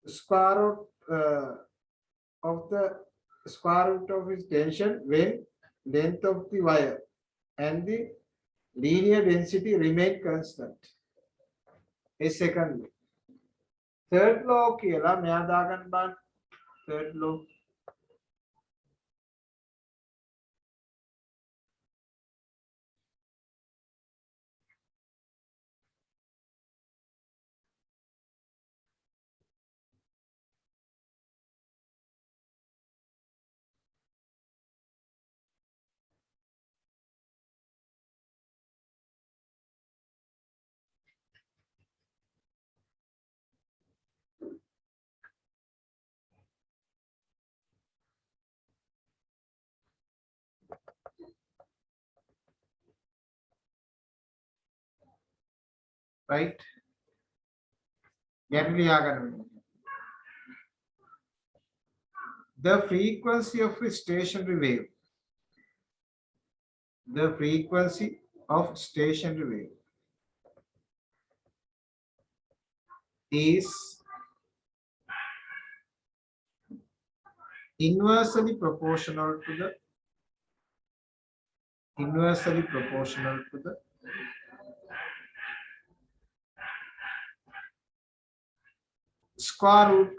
square root of the square root of its tension when length of the wire and the linear density remain constant. A second. Third law කියලා මෙයා දාගන්න බලන්න. Third law. Right? The frequency of a stationary wave. The frequency of stationary wave is inversely proportional to the square root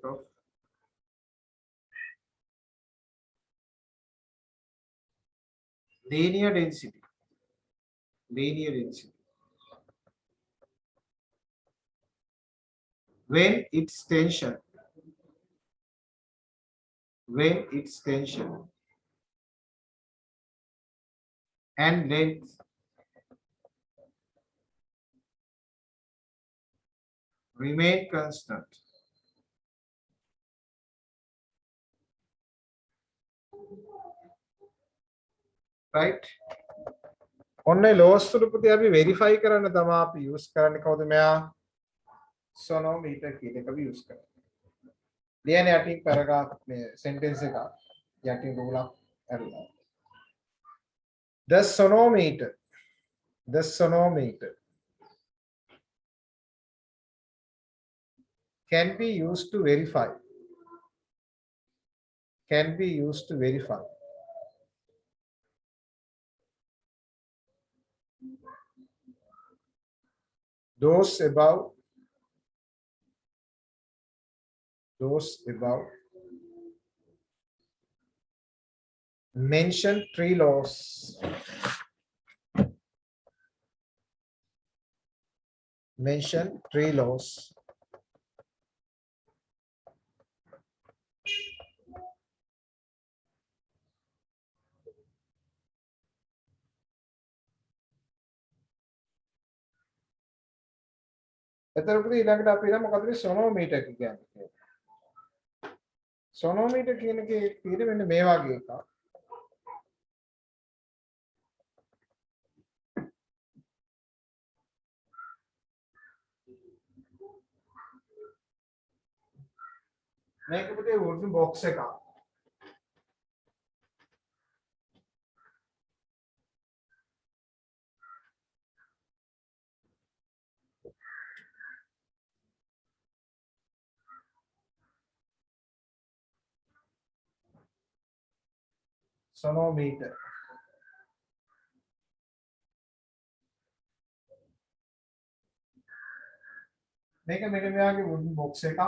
of linear density when its tension and length remain constant. Right? ඔන්න laws ස්වරූපය අපි verify කරන්න තමයි අපි use කරන්නේ කවුද මෙයා sonometer කියන එක අපි යූස් කරන්නේ. ලියන්නේ යටින් පැරග්‍රාෆ් මේ සෙන්ටෙන්ස් එක යටින් රූලක් ඇරලා. The sonometer can be used to verify those above mentioned three laws. එතකොට ඊළඟට අපි ඉතින් මොකද මේ sonometer කියන්නේ. sonometer කියන එකේ තියෙන මෙන්න මේ වගේ එකක්. මේක පුතේ වුඩන් බොක්ස් එකක්. sonometer. මේක මෙන්න මෙයාගේ වුඩන් බොක්ස් එකක්.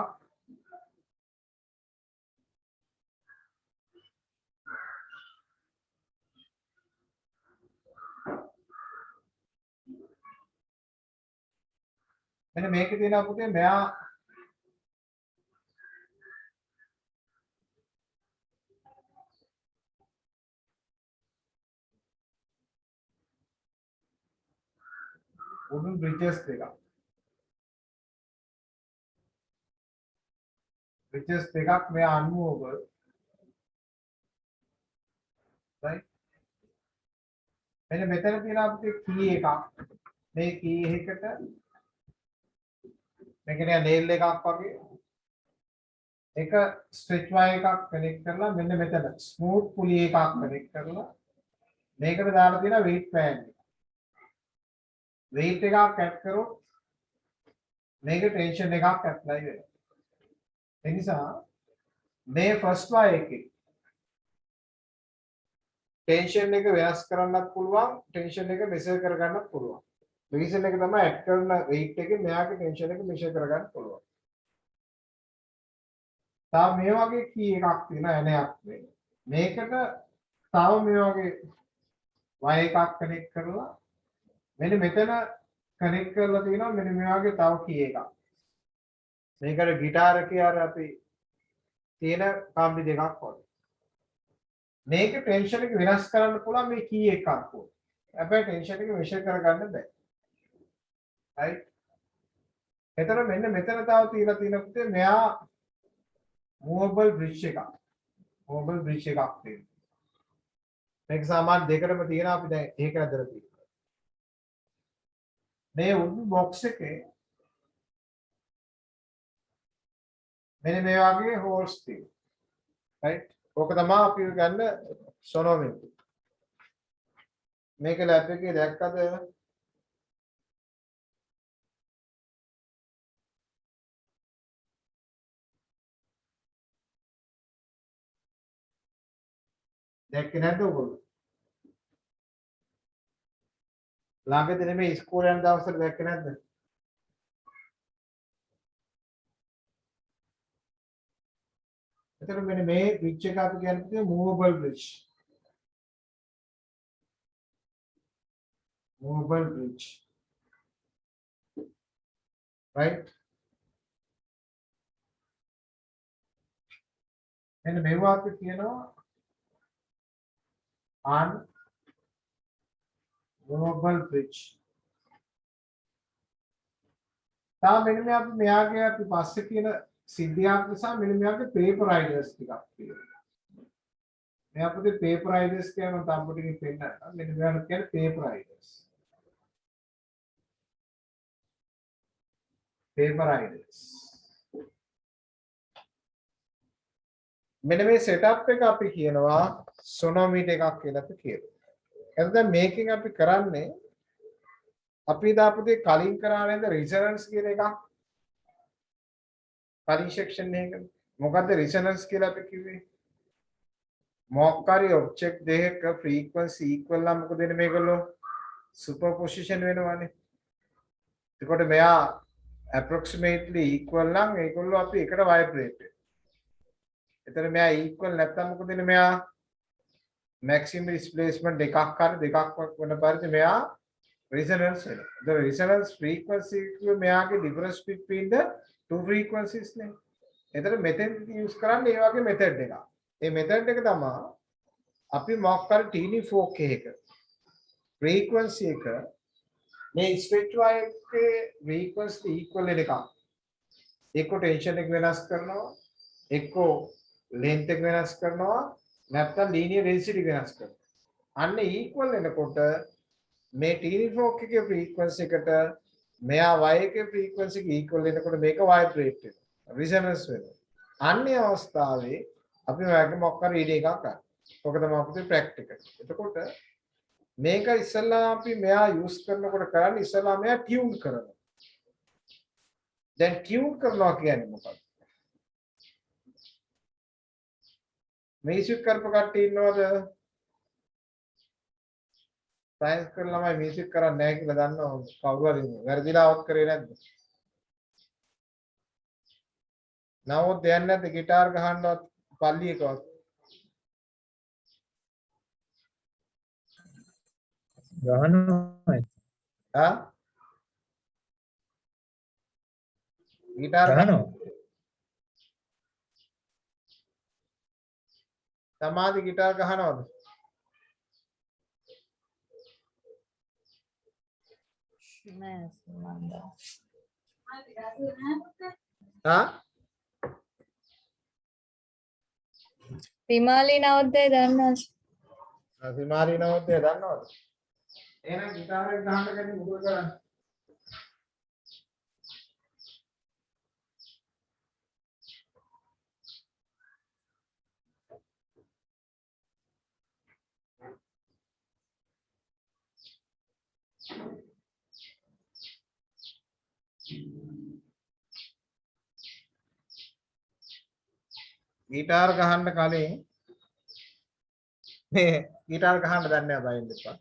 මෙන්න මේකේ තියෙනවා පුතේ මෙයා wooden bridges දෙකක්. bridges දෙකක් මෙයා unmovable. right? මෙන්න මෙතන තියෙනවා පුතේ key එකක්. මේ key එකකට මේකේ nail එකක් වගේ එක stretch wire එකක් connect කරලා මෙන්න මෙතන smooth pulley එකක් connect කරලා මේකට දාලා තියෙනවා weight band. weight එකක් add කරොත් මේක ටෙන්ෂන් එකක් ඇප්ලයි වෙනවා. ඒ නිසා මේ ෆස්ට් වා එකේ ටෙන්ෂන් එක වෙනස් කරන්නත් පුළුවන්, ටෙන්ෂන් එක මෙෂර් කරගන්නත් පුළුවන්. රීසන් එක තමයි ඇඩ් කරන weight එකේ මෙයාගේ ටෙන්ෂන් එක මෙෂර් කරගන්න පුළුවන්. තාම මේ වගේ කී එකක් තියෙනවා එනයක් වෙන්නේ. මේකට තව මේ වගේ y එකක් කනෙක්ට් කරලා මෙන්න මෙතන කනෙක්ට් කරලා තියෙනවා මෙන්න මේ වගේ තව කී එකක්. මේකට ගිටාර එකේ අර අපි තියෙන කම්බි දෙකක් වගේ. මේක ටෙන්ෂන් එක වෙනස් කරන්න පුළුවන් මේ කී එකක් වගේ. හැබැයි ටෙන්ෂන් එක මෙෂර් කරගන්න බෑ. right? එතන මෙන්න මෙතන තව තියලා තියෙනකොට මෙයා movable bridge එකක්. movable bridge එකක් තියෙනවා. මේක සාමාන්‍ය දෙකටම තියෙනවා අපි දැන් ඒක ඇදලා තියෙනවා. මේ උඩු box එකේ මෙන්න මේ වගේ holes තියෙනවා. right? ඕක තමයි අපි ගන්න sonometer. මේක lab එකේ දැක්කද? දැක්කේ නැද්ද ඔයගොල්ලෝ? ළඟදී නෙමෙයි ඉස්කෝලේ යන දවස්වල දැක්කේ නැද්ද? එතකොට මෙන්න මේ bridge එක අපි කියන්නේ movable bridge. movable bridge. right? මෙන්න මේවා අපි කියනවා unmovable bridge. තා මෙන්න මේ අපි මෙයාගේ අපි පස්සේ කියන සිද්ධියක් නිසා මෙන්න මෙයාගේ paper ideas ටිකක් තියෙනවා. මේ අපිට paper ideas කියන තම්බුටින් පෙන්නන්න. මෙන්න මෙයාට කියන්නේ paper ideas. paper ideas. මෙන්න මේ setup එක අපි කියනවා sonometer එකක් කියලා අපි කියනවා. එතකොට මේකෙන් අපි කරන්නේ අපි දාපුතේ කලින් කරා නේද resonance කියන එකක්. කලින් section එකක මොකද්ද resonance කියලා අපි කිව්වේ? මොක්කාරී object දෙකක frequency equal නම් මොකද වෙන්නේ මේගොල්ලෝ? superposition වෙනවානේ. එතකොට මෙයා approximately equal නම් ඒගොල්ලෝ අපි එකට vibrate වෙනවා. එතන මෙයා equal නැත්නම් මොකද වෙන්නේ මෙයා maximum displacement දෙකක් හරි දෙකක් වෙන පරිදි මෙයා resonance වෙනවා. The resonance frequency කිව්වේ මෙයාගේ difference between the two frequencies නේ. එතන method use කරන්නේ මේ වගේ method එකක්. මේ method එක තමයි අපි මොකක් හරි tiny fork එකක frequency එක මේ stretch wire එකේ frequency equal වෙන එකක්. එක්ක tension එක වෙනස් කරනවා, එක්ක length එක වෙනස් කරනවා, නැත්නම් linear density වෙනස් කරනවා. අන්න equal වෙනකොට මේ tiny fork එකේ frequency එකට මෙයා y එකේ frequency එක equal වෙනකොට මේක vibrate වෙනවා. resonance වෙනවා. අන්නේ අවස්ථාවේ අපි ඔයගේ මොකක් හරි රීඩින් එකක් ගන්න. ඔක තමයි අපේ ප්‍රැක්ටිකල්. එතකොට මේක ඉස්සෙල්ලා අපි මෙයා යූස් කරනකොට කරන්නේ ඉස්සෙල්ලා මෙයා ටියුන් කරනවා. දැන් ටියුන් කරනවා කියන්නේ මොකක්ද? මියුසික් කරපු කට්ටිය ඉන්නවද? සයන්ස් කරන ළමයි මියුසික් කරන්නේ නැහැ කියලා දන්නවද? කවුරු හරි වැරදිලාවක් කරේ නැද්ද? නවොත් දෙයක් නැද්ද গিitar ගහන්නවත් පල්ලියකවත්? ගහනවා. ආ? গিitar ගහනවා. සමාධි গিitar ගහනවද? නෑ මන්ද. ආ? විමාලි නවද්දේ දන්නවද? විමාලි නවද්දේ දන්නවද? එහෙනම් গিitar එක ගහන්න කැටි මොකද කරන්නේ? ගිටාර් ගහන්න කලින් මේ ගිටාර් ගහන්න දන්නේ නැහැ බයින් දෙපා.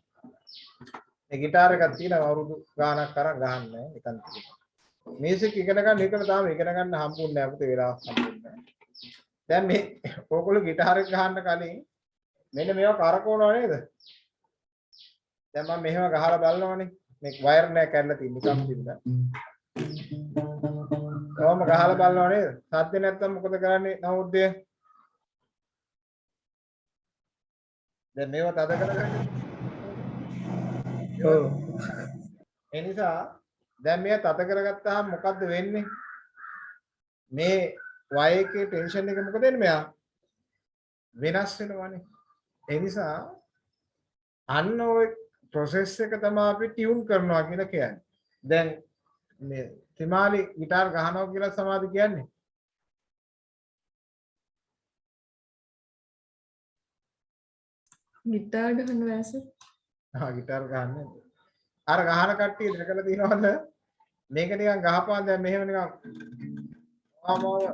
මේ ගිටාර් එකක් තියෙනවා අවුරුදු ගාණක් කරන් ගහන්නේ නිකන් තියෙනවා. මියුසික් ඉගෙන ගන්න හිතන තාම ඉගෙන ගන්න හම්බුන්නේ නැහැ අපිට වෙලාවක් හම්බුන්නේ නැහැ. දැන් මේ ඕගොල්ලෝ ගිටාර් එක ගහන්න කලින් මෙන්න මේවා කරකවනවා නේද? දැන් මම මෙහෙම ගහලා බලනවානේ. මේ වයර් නෑ කැඩලා තියෙන නිකම් තිබුණා. කොහොම ගහලා බලනවා නේද? සද්ද නැත්තම් මොකද කරන්නේ නවුද්දේ? දැන් මේවා තද කරගන්න. ඔව්. ඒ නිසා දැන් මේවා තද කරගත්තාම මොකද්ද වෙන්නේ? මේ y එකේ ටෙන්ෂන් එක මොකද වෙන්නේ මෙයා? වෙනස් වෙනවානේ. ඒ නිසා අන්න ඔය process එක තමයි අපි tune කරනවා කියලා කියන්නේ. දැන් මේ තිමාලි গিitar ගහනවා කියලා සමාධි කියන්නේ. ගිටාර් ගහන්න වැස ගිටාර් ගහන්නේ. අර ගහන කට්ටිය දැකලා තියෙනවද? මේක නිකන් ගහපුවාන් දැන් මෙහෙම නිකන් ආමෝය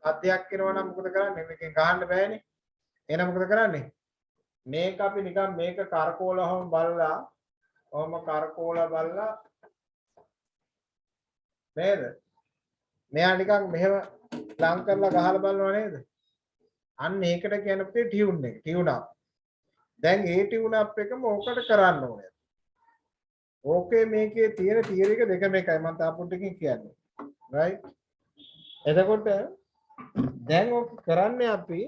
අධ්‍යයක් කරනවා නම් මොකද කරන්නේ? මේකෙන් ගහන්න බෑනේ. එහෙනම් මොකද කරන්නේ? මේක අපි නිකන් මේක කරකෝලවම බලලා ඔහොම කරකෝලා බලලා නේද? මෙයා නිකන් මෙහෙම ලං කරලා ගහලා බලනවා නේද? අන්න ඒකට කියන පුතේ ටියුන් එක. Tune up. දැන් ඒ ටියුන් අප් එකම ඕකට කරන්න ඕනේ. ඕකේ මේකේ තියෙන තියරි එක දෙකම එකයි මම තාපුට්ටකින් කියන්නේ. right? එතකොට දැන් ඕක කරන්නේ අපි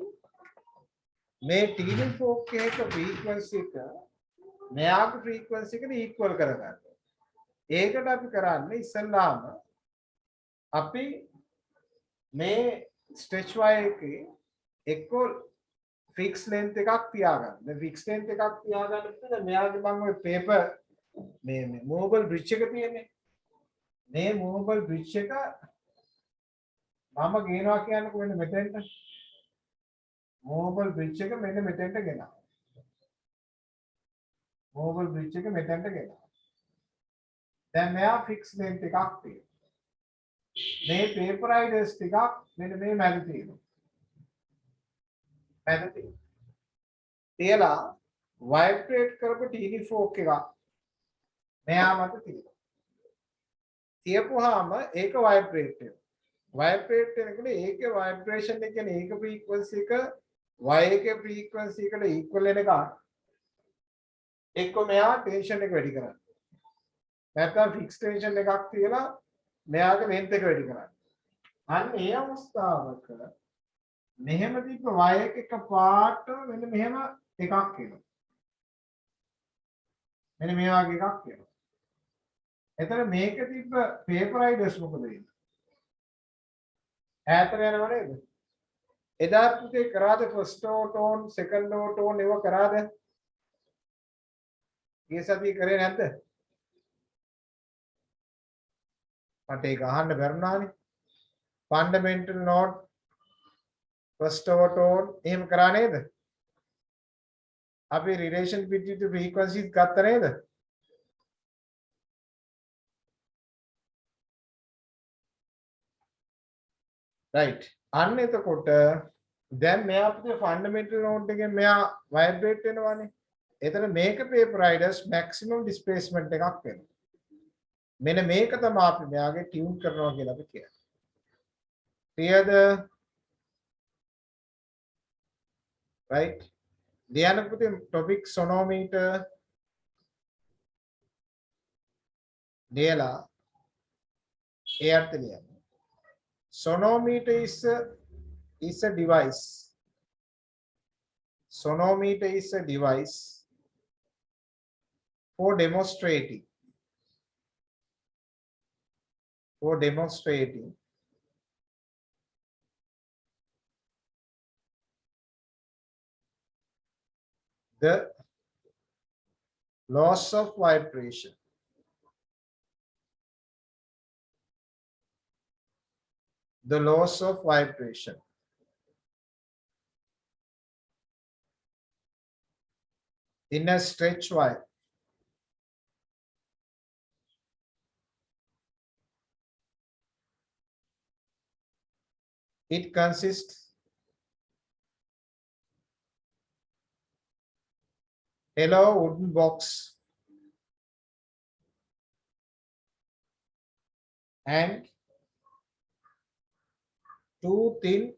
මේ TD4 එක ෆ්‍රීකවන්සි එක මෙයාගේ ෆ්‍රීකවන්සි එකට ඉක්වල් කරගන්න. ඒකට අපි කරන්නේ ඉස්සෙල්ලාම අපි මේ ස්ට්‍රෙච් වයර් එකේ එක්ක ෆික්ස් ලෙන්ත් එකක් තියාගන්න. දැන් ෆික්ස් ලෙන්ත් එකක් තියාගන්න ඉතින් මෙයාගේ මම ඔය පේපර් මේ මූවබල් බ්‍රිජ් එක තියෙන්නේ. මේ මූවබල් බ්‍රිජ් එක මම ගේනවා කියන්නකො මෙන්න මෙතෙන්ට. මූවබල් බ්‍රිජ් එක මෙන්න මෙතෙන්ට ගෙනා. මූවබල් බ්‍රිජ් එක මෙතෙන්ට ගෙනා. දැන් මෙයා ෆික්ස් ලෙන්ත් එකක් තියෙනවා. මේ පේපර් රයිඩර්ස් ටිකක් මෙන්න මේ මැද තියෙනවා. මැද තියෙනවා. තියලා වයිබ්‍රේට් කරපු TD4 එකක් මෙයා මත තියෙනවා. තියපුවාම ඒක වයිබ්‍රේට් වෙනවා. වයිබ්‍රේට් වෙනකොට ඒකේ ভাইබ්‍රේෂන් එක කියන්නේ ඒක ෆ්‍රීකවන්සි එක y එකේ ෆ්‍රීකවන්සි එකට ඉක්වල් වෙන එක. එක්ක මෙයා ටෙන්ෂන් එක වැඩි කරන්නේ. නැත්නම් ෆික්ස් ටෙන්ෂන් එකක් තියලා මෙයාගේ ලෙන්ත් එක වැඩි කරන්නේ. අන්න ඒ අවස්ථාවක මෙහෙම තිබ්බ y එක පාට මෙන්න මෙහෙම එකක් එනවා. මෙන්න මේ වගේ එකක් එනවා. එතන මේක තිබ්බ පේපර් රයිඩර්ස් මොකද වෙන්නේ? ඈතට යනව නේද? එදා පුතේ කරාද ෆස්ට් ඕටෝන් සෙකන්ඩ් ඕටෝන් ඒව කරාද? ගිය සතියේ කරේ නැද්ද? මට ඒක අහන්න බැරුණානේ. ෆන්ඩමෙන්ටල් නෝට් ෆස්ට් ඕටෝන් එහෙම කරා නේද? අපි රිලේෂන් between the frequencies ගත්ත නේද? right. අන්න එතකොට දැන් මෙයා අපිට ෆන්ඩමෙන්ටල් නෝඩ් එකෙන් මෙයා වයිබ්‍රේට් වෙනවානේ. එතන මේක පේපර් රයිඩර්ස් මැක්සිමම් ඩිස්ප්ලේස්මන්ට් එකක් වෙනවා. මෙන්න මේක තමයි අපි මෙයාගේ ටියුන් කරනවා කියලා අපි කියන්නේ. clearද? right. ධ්‍යාන පුතේ topic sonometer දෙලා ඒ අර්ථ ලියන්න. Sonometer is a device. Sonometer is a device for demonstrating the loss of vibration. The loss of vibration in a stretch wire. It consists Hello wooden box. And two thin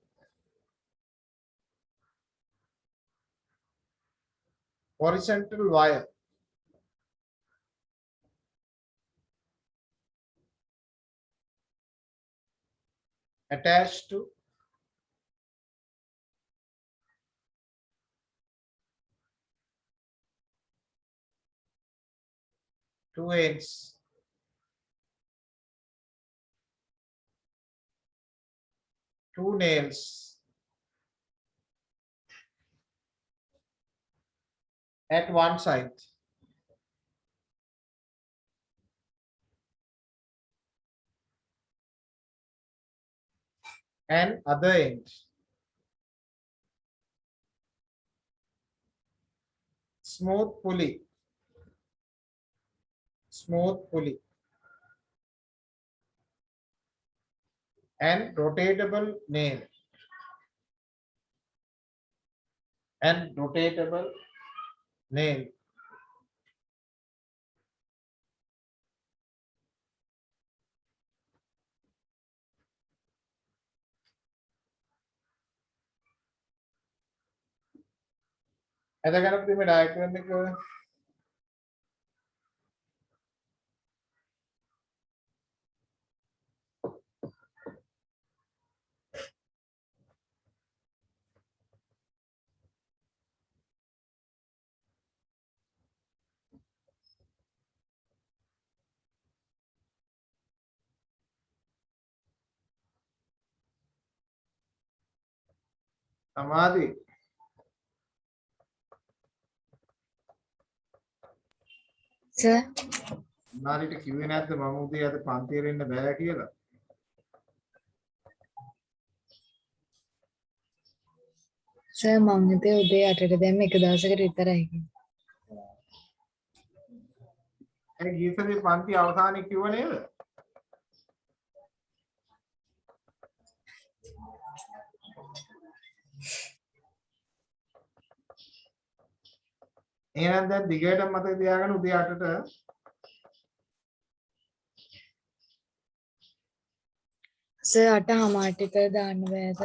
horizontal wire attached to two ends two nails at one side and other end. Smooth pulley and rotatable nail and rotatable nail. එතකනත් මේ diagram එක සමාධි Sir, නාලිට කිව්වේ නැද්ද මම උදේ අද පන්තියට එන්න බෑ කියලා? sir මම හිතේ උදේ 8ට දැම්ම එක දවසකට විතරයි කියලා. ඒ ගීතේ පන්ති අවසානයේ කිව්ව නේද? එහෙනම් දැන් දිගටම මතක තියාගන්න උදේ 8ට sir 8:00 විතර දාන්න බෑද?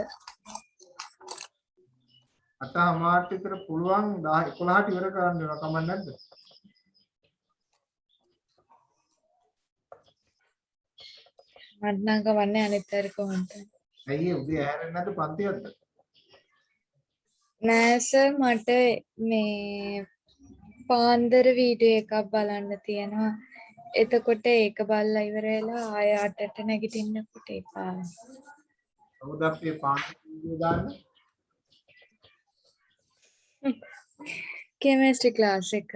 8:00 විතර පුළුවන් 11ට ඉවර කරන්න වෙනවා කමක් නැද්ද? මට නම් කවන්නේ අනිත් අය කොහොමද? ඇයි ඒ උදේ ඇහැරෙන්නේ නැද්ද පන්තියක්ද? නෑ සර් මට මේ පාන්දර වීඩියෝ එකක් බලන්න තියෙනවා. එතකොට ඒක බලලා ඉවර වෙලා ආය 8ට නැගිටින්නකොට එපා. කවුද අපේ පාන්ති වීඩියෝ දාන්න? කෙමිස්ට්‍රි ක්ලාස් එක.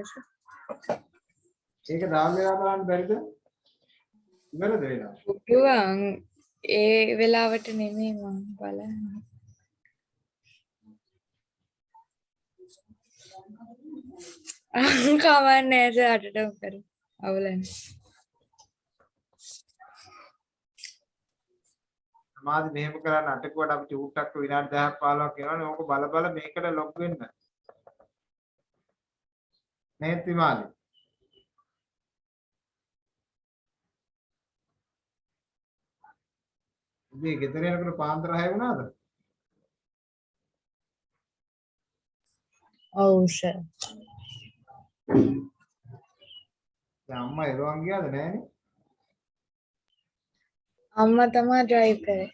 ඒක දාන්න වෙලා බලන්න බැරිද? ඉවරද වෙලා? පුළුවන් ඒ වෙලාවට නෙමෙයි මම බලන්නේ. කවන්නේ සර් 8ටම කරමු. අවුලන්නේ. සමාධි මෙහෙම කරන්න අටකුවට අපි චූට්ටක් විනාඩි 10ක් 15ක් යනවනේ ඕක බල බල මේකට ලොග් වෙන්න. නේද විමාලි? උදේ ගෙදර යනකොට පාන්දර 6 වුණාද? ඔව් සර්. දැන් අම්මා එළවන් ගියාද නෑනේ? අම්මා තමයි ඩ්‍රයිව් කරේ.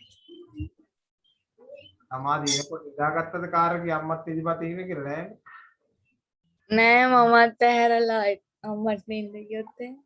සමාධි එනකොට ඉඳාගත්තද කාර් එකේ අම්මත් ඉදිපත් ඉන්නේ කියලා නෑනේ? නෑ මමත් ඇහැරලා අම්මට නින්ද ගියොත් එහෙම.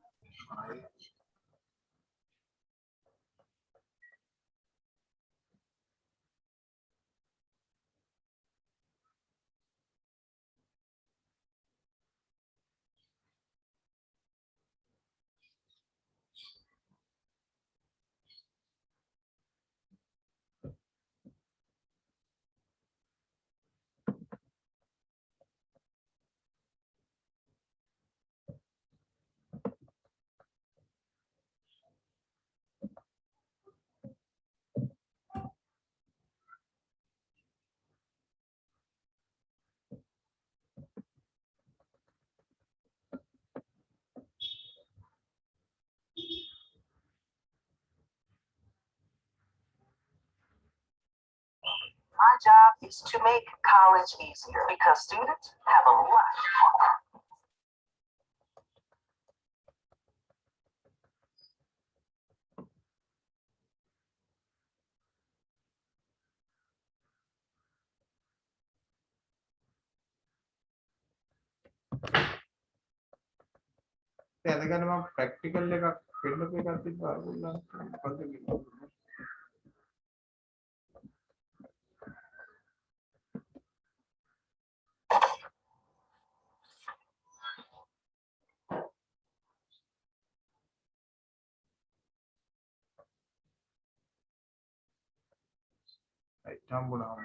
job is to make college easier because students have a lot. එතකන මම ප්‍රැක්ටිකල් එකක් පෙන්නපු එකක් තිබ්බා ඔයගොල්ලන්ට මොකද්ද කියලා. හම්බුණා.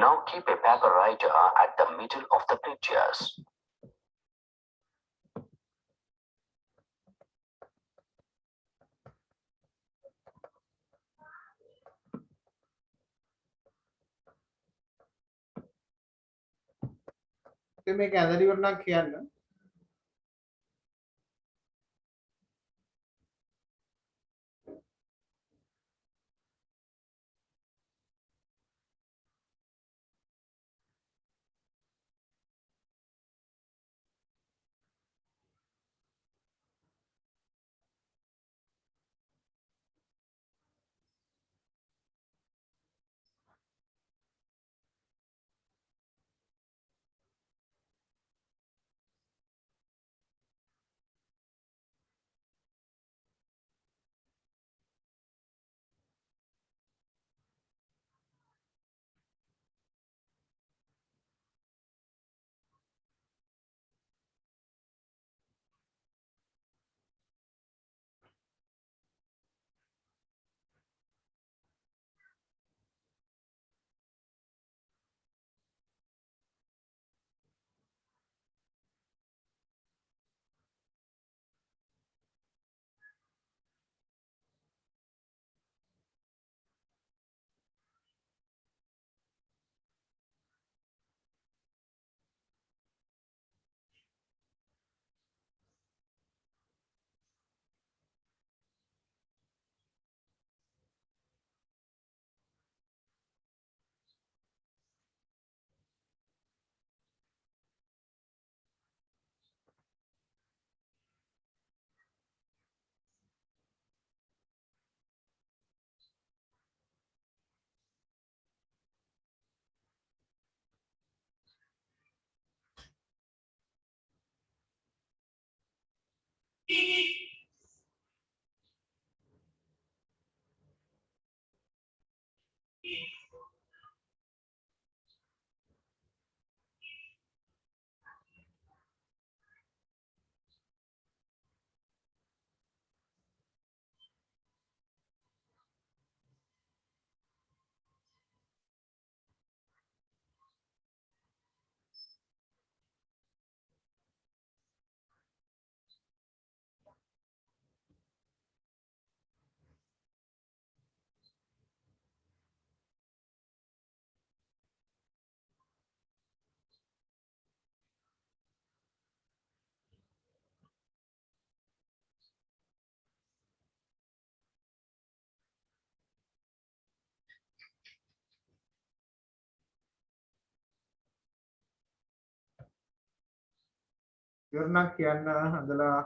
Now keep a paper writer at the middle of the pictures. ඉතින් මේක ඇඳලි වුණා කියන්න. ඉවරණක් කියන්න හදලා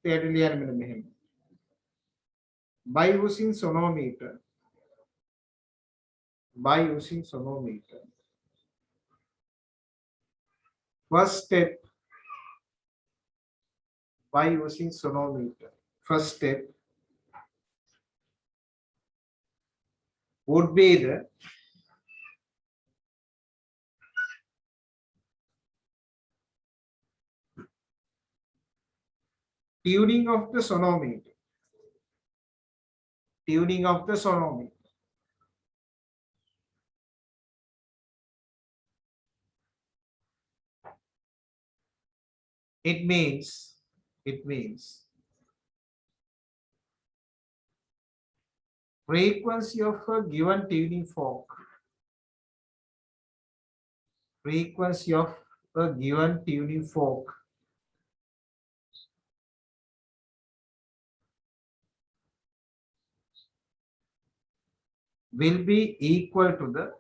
එයට ලියන්න මෙන්න මෙහෙම. By using sonometer First step by using sonometer. First step would be the tuning of the sonometer. Tuning of the sonometer. It means frequency of a given tuning fork. Frequency of a given tuning fork will be equal to the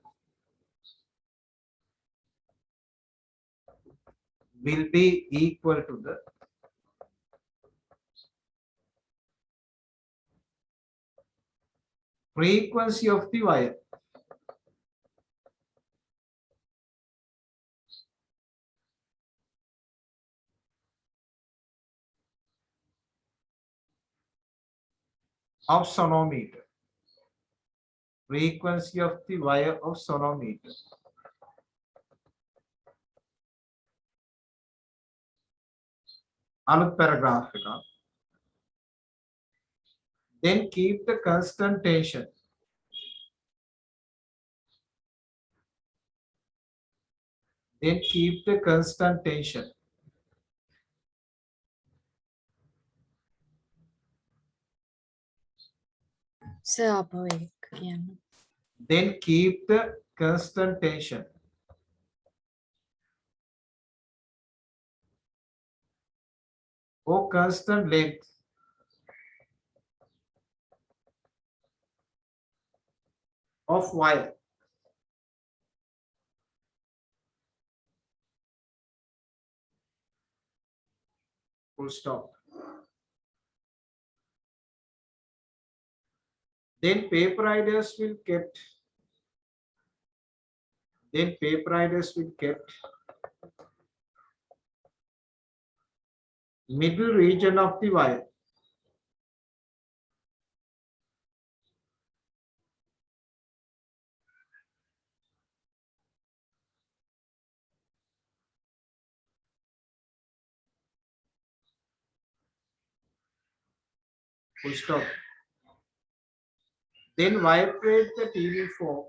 frequency of the wire. Of sonometer. Frequency of the wire of sonometer. Aluth paragraph එක. Then keep the constant tension. Then keep the constant tension. Sir ආපහු ඒක කියන්න. Then keep the constant tension. Or constant length of wire. Full stop. Then paper riders will kept. Middle region of the wire. Full stop. Then vibrate the TV fork.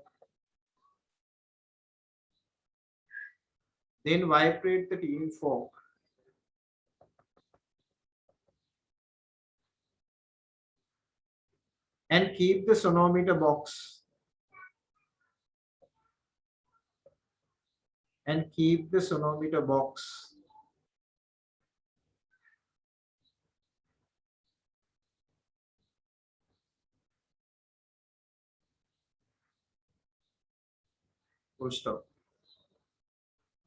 Then vibrate the TV fork. And keep the sonometer box. And keep the sonometer box. Full stop.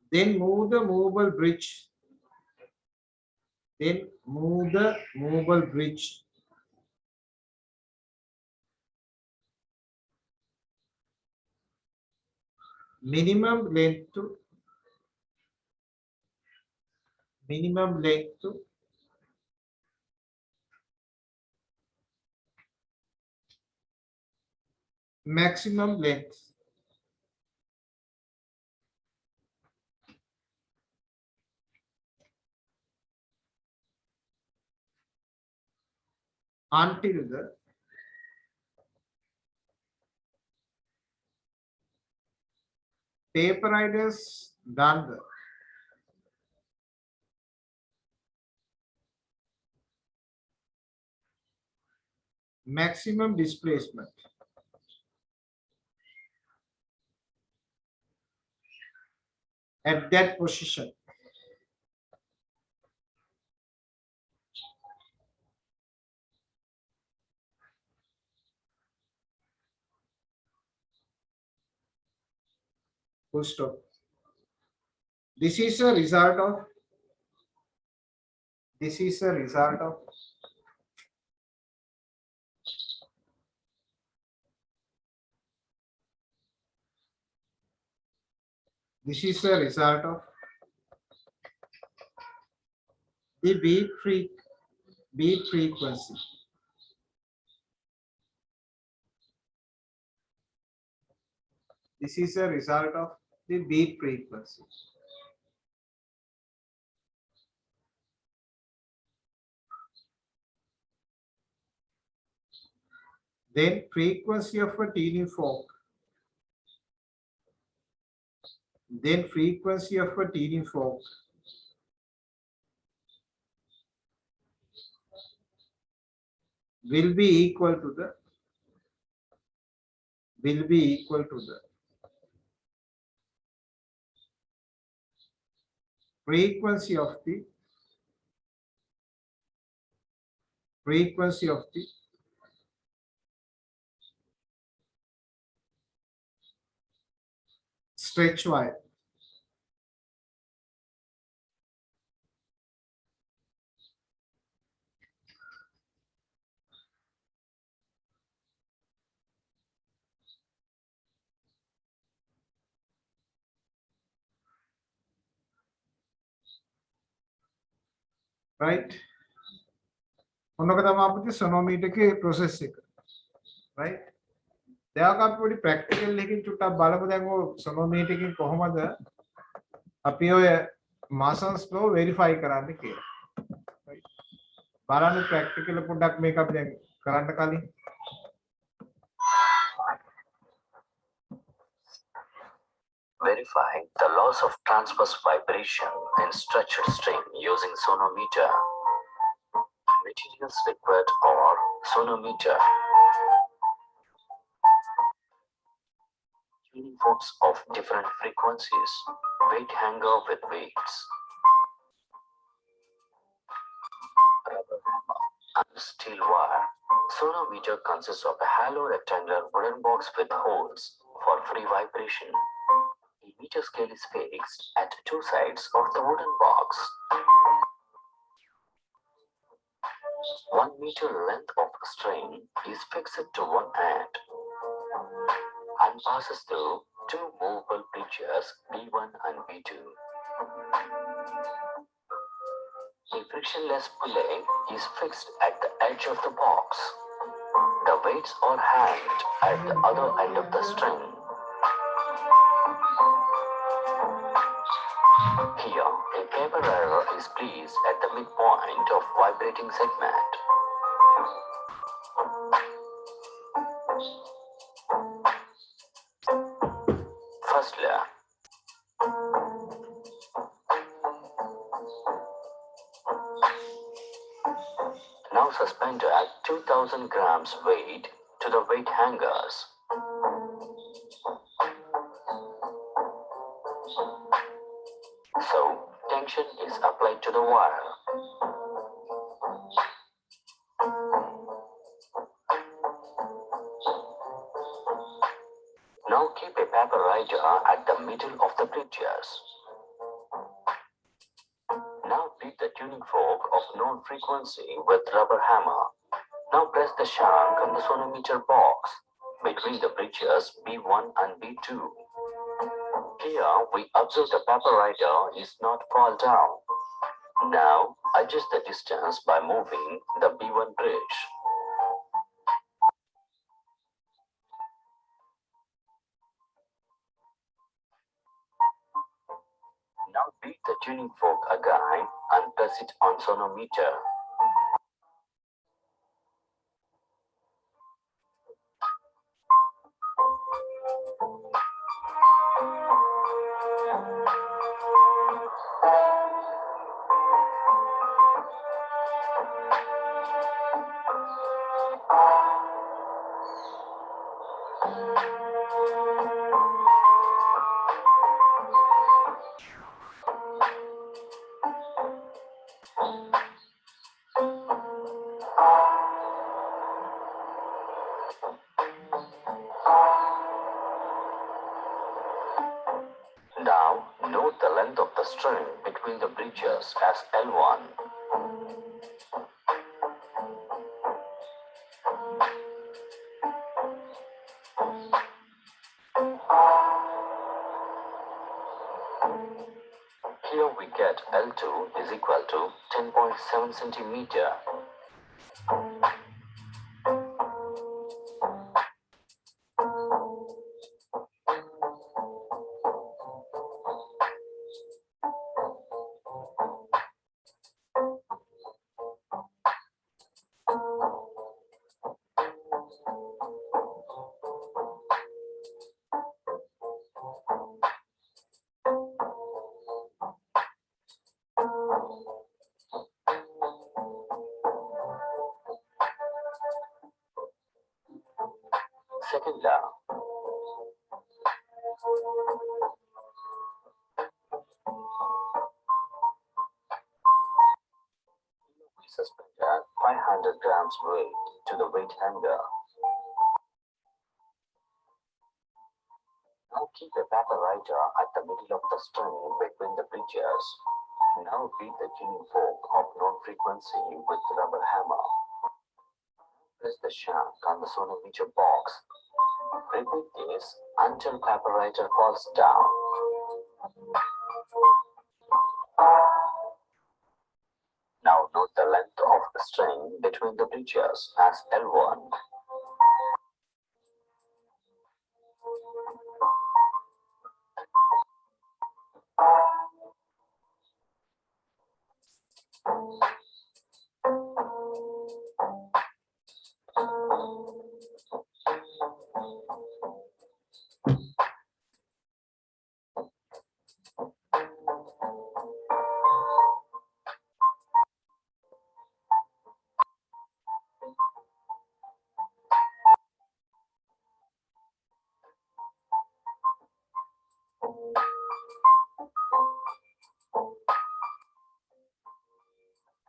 Then move the movable bridge. Then move the movable bridge. Minimum length to maximum length. Until the paper riders done the maximum displacement. At that position. Full stop. This is a result of this is a result of the beat frequency. This is a result of the beat frequency. Then frequency of a tuning fork. Then frequency of a tuning fork. Will be equal to the frequency of the stretch wire. Right? ඔන්නක තමයි අපිට sonometer එකේ process එක. Right? දැන් අපි පොඩි practical එකකින් චුට්ටක් බලමු දැන් ඔය sonometer එකකින් කොහොමද අපි ඔය Mason's law verify කරන්න කියලා. Right? බලන්න practical පොඩ්ඩක් මේක අපි දැන් කරන්න කලින් Verify the loss of transverse vibration in stretched string using sonometer. Materials required are sonometer, tuning forks of different frequencies, weight hanger with weights, rubber hammer, and steel wire. Sonometer consists of a hollow rectangular wooden box with holes for free vibration. The meter scale is fixed at two sides of the wooden box. 1 meter length of string is fixed to one end and passes through two movable bridges B1 and B2. The frictionless pulley is fixed at the edge of the box. The weights are hanged at the other end of the string. Here, a paper error is placed at the midpoint of vibrating segment. First layer. Now suspend at 2000 grams weight to the weight hangers. So, tension is applied to the wire. Now keep a paper rider at the middle of the bridges. Now beat the tuning fork of known frequency with rubber hammer. Now press the shank on the sonometer box between the bridges B1 and B2. Here we observe the paper rider is not fall down. Now adjust the distance by moving the B1 bridge. Now beat the tuning fork again and press it on sonometer. Now note the length of the string between the bridges as L1. Here we get get L2 is equal to 10.7 centimeter. Second law. We suspend at 500 grams weight to the weight hanger. Now keep the evaporator at the middle of the string between the bridges. Now beat the tuning fork of known frequency with rubber hammer. Press the shank on the sonometer box. Repeat this until evaporator falls down. Now note the length of the string between the bridges as L1.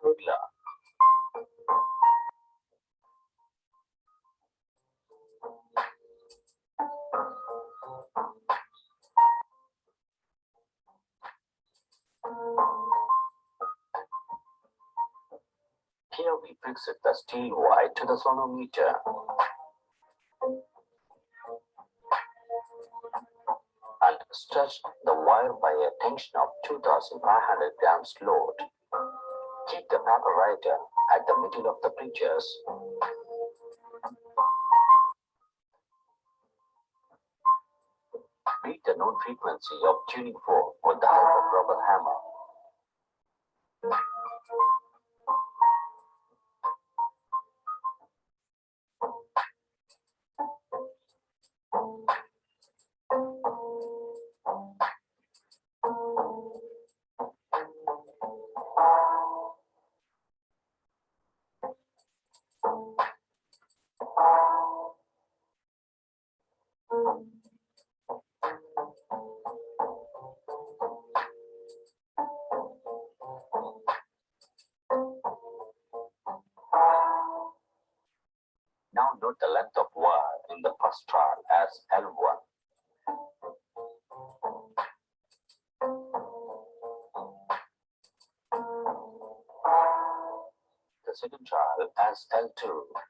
Third law. Here we fix the steel wire to the sonometer. And stretch the wire by a tension of 2500 grams load. Keep the evaporator at the middle of the bridges. Beat the known frequency of tuning fork with the help of rubber hammer. Now note the length of wire in the first trial as L1. The second trial as L2.